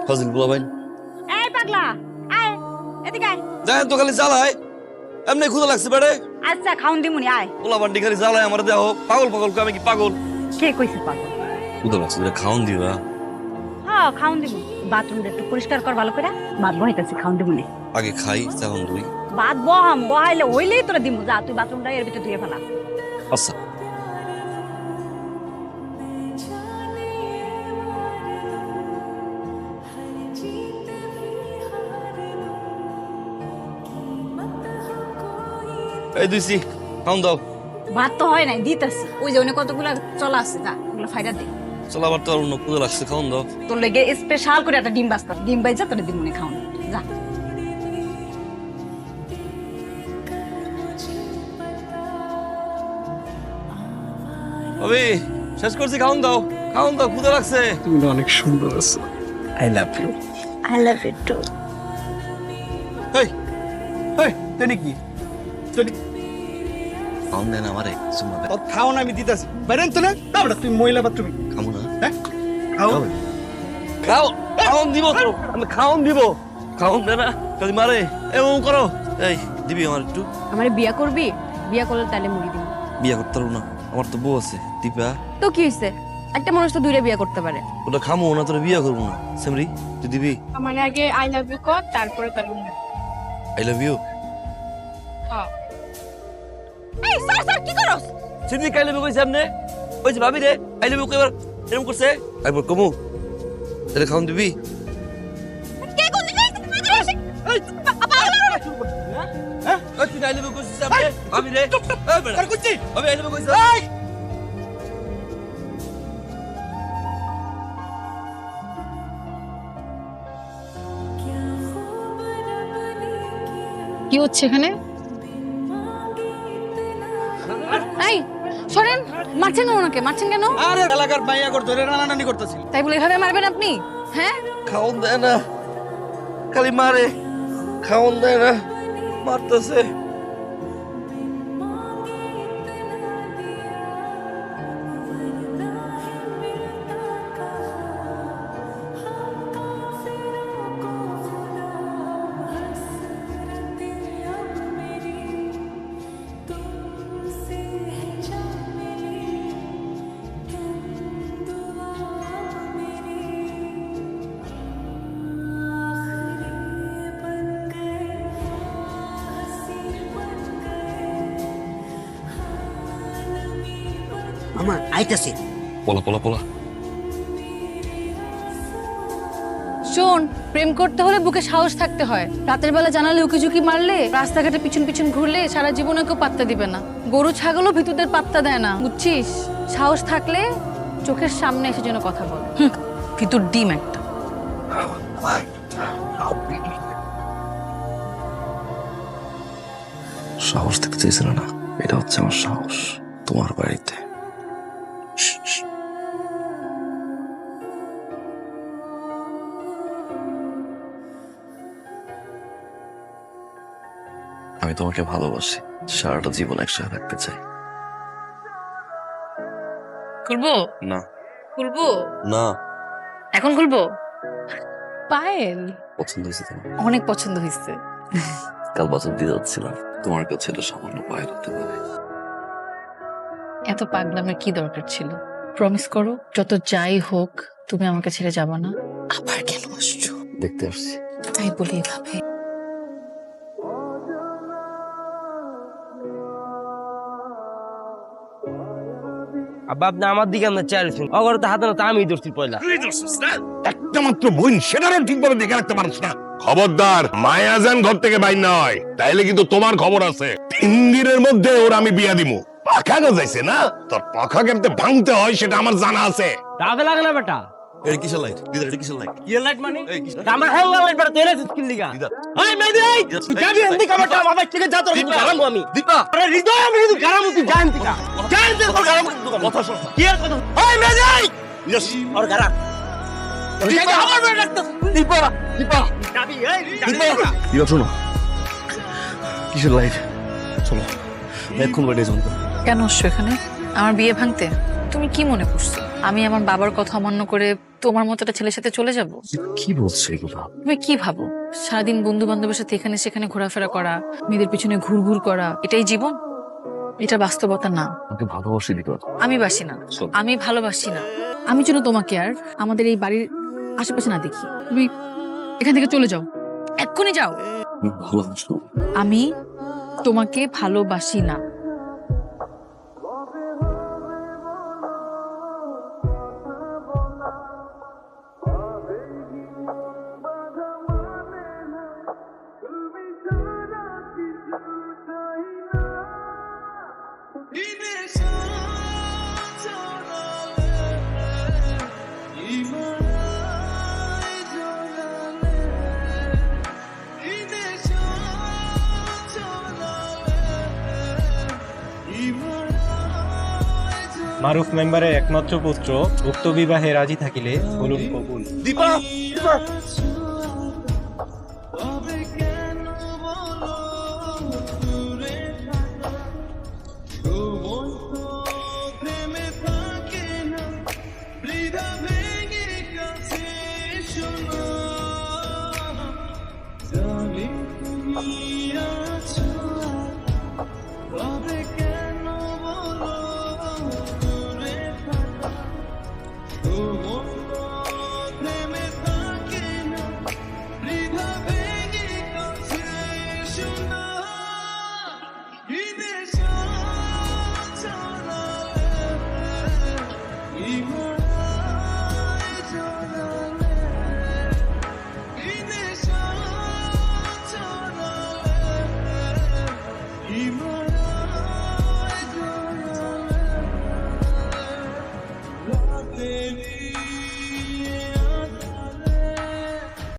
ফাজিল বুলা ভাই এই পাগলা আয় এদিকে আয়। দেখেন তো খালি জ্বালায় এমনি ক্ষুদা লাগছে বেড়ে আচ্ছা খাউন দিমুনি আয়। পোলা বান্ডি খালি জ্বালায় আমার দেহ পাগল পাগল আমি কি পাগল কে কইছে পাগল? ক্ষুদা লাগছে বেড়ে খাওন দিবা হ্যাঁ খাউন দিমু। বাথরুমটা একটু পরিষ্কার কর ভালো করে। ভাত বহাইতাছি খাউন দিমুনি। আগে খাই তখন দুই ভাত বহাম বহাইলে হইলেই তোরা দিমু। যা তুই বাথরুমটা এর ভিতরে ধুয়ে ফেলা। আচ্ছা এই দুইছি খাওন দাও ভাত তো হয় নাই দিতাছি। ওই যে অনেক কতগুলা চলা আছে যা ওগুলো ফাইডা দে। চল আবার তো আর অন্য ক্ষুদা লাগছে খাওন দাও তোর লেগে স্পেশাল করে একটা ডিম বাস্তা ডিম বাইজা তোরা দিমুনি খাউন যা। ভাবি শেষ করছি খাওন দাও ক্ষুদা লাগছে তুমি না অনেক সুন্দর আছো। I love you. I love you too. এই এই তেনি কি তেনি খাওন দেন আমারে সুমা তোর খাও না আমি দিতাছি বাইরেন তো না তারপরে তুই মহিলা বাথরুমে খামু না হ্যাঁ খাও খাও খাওন দিব তো আমি খাওন দিব খাওন দে না খালি মারে এমন করো এই দিবি আমার একটু আমারে বিয়া করবি? বিয়া করলে তাহলে মুড়ি দিবি। বিয়া করতে পারবো না আমার তো বউ আছে দিবা তো কি হইছে? একটা মানুষ তো দুইটা বিয়া করতে পারে। ওটা খামো না তোর বিয়া করবো না সেমরি তুই দিবি আমার আগে আই লাভ ইউ কর তারপরে করুন। আই লাভ ইউ এই স্যার স্যার কি করছ? সিদ্ধি আই লাভ ইউ কইছে আপনি ওই যে ভাবি রে আই লাভ ইউ কইবার এরকম করছে একবার কমু তাহলে খাওন দিবি কে কোন দিকে এই তুই আই লাভ ইউ কইছিস আপনি ভাবি রে এই বেটা আর কুচি ভাবি আই লাভ ইউ কইছে কি হচ্ছে এখানে? এই সরেন, মারছেন কেন ওনাকে? মারছেন কেন? আরে এলাকার মাইয়া করে ধরে রানারানি করতেছিল। তাই বলে এভাবে মারবেন আপনি? হ্যাঁ খাওন দেয় না খালি মারে খাওন দেয় না মারতেছে মামা আইতাছে। পোলা পোলা পোলা শোন, প্রেম করতে হলে বুকে সাহস থাকতে হয়। রাতের বেলা জানালে উকিঝুঁকি মারলে, রাস্তাঘাটে পিছন পিছন ঘুরলে সারা জীবনে কেউ পাত্তা দিবে না। গরু ছাগলও ভিতুদের পাত্তা দেয় না, বুঝছিস? সাহস থাকলে চোখের সামনে এসে যেন কথা বল। ভিতুর ডিম একটা। সাহস থাকতে চাইছিল না এটা হচ্ছে আমার সাহস তোমার বাড়িতে আমি তোমাকে ভালোবাসি সারাটা জীবন একসাথে থাকতে চাই খুলবো? না খুলবো? না এখন খুলবো? পায়েল পছন্দ হয়েছে তোমার অনেক পছন্দ হয়েছে। কাল বছর দিয়ে যাচ্ছিলাম তোমার কাছে এটা সামান্য পায়ে হতে পারে এত পাগলামের কি দরকার ছিল? প্রমিস করো যত যাই হোক তুমি আমাকে ছেড়ে যাবে না। আবার কেন আসছো? দেখতে আসছি তাই বলি এভাবে। আব্বা আপনি আমার দিকে আমরা চাইছেন অগর তো হাতে না আমি ধরছি পয়লা একটা মাত্র বোন সেটারও ঠিকভাবে দেখে রাখতে পারছ না। খবরদার মায়াজান ঘর থেকে বাইর না হয় তাইলে কিন্তু তোমার খবর আছে 3 দিনের মধ্যে ওর আমি বিয়া দিমু। পাখা গজাইছে না তোর পাখা কেমতে ভাঙতে হয় সেটা আমার জানা আছে। রাগে লাগে না বেটা এটা কিসের লাইট দিদা এটা কিসের লাইট কি লাইট মানে আমার হেল লাইট বেটা তেলে স্কিল লিগা এই মেদি এই তুই যাবি এন্দি কামাটা বাবা থেকে যা তোর গারামু আমি দীপা আরে হৃদয় আমি শুধু গারামু তুই জানতি কা জানতি তোর গারামু কথা শোন কি এর কথা এই মেদি এই আর গারাম দীপা আমার বেটা ডাক্তার দীপা দীপা যাবি এই দীপা দীপা শোনো কিসের লাইট চলো এখন বাইরে যাবো কেন আসছো এখানে? আমার বিয়ে ভাঙতে তুমি কি মনে করছো আমি আমার বাবার কথা অমান্য করে তোমার মতো একটা ছেলের সাথে চলে যাব? কি বলছো এগুলো? তুমি কি ভাবো সারাদিন বন্ধু বান্ধবের সাথে এখানে সেখানে ঘোরাফেরা করা, মেয়েদের পিছনে ঘুরঘুর করা, এটাই জীবন? এটা বাস্তবতা না। আমাকে ভালোবাসি দিবা? আমি বাসি না, আমি ভালোবাসি না। আমি যেন তোমাকে আর আমাদের এই বাড়ির আশেপাশে না দেখি। তুমি এখান থেকে চলে যাও, এক্ষুনি যাও। ভালোবাসো? আমি তোমাকে ভালোবাসি না। মারুফ মেম্বারের একমাত্র পুত্র উক্ত বিবাহে রাজি থাকিলে বলুন কবুল। দীপা দীপা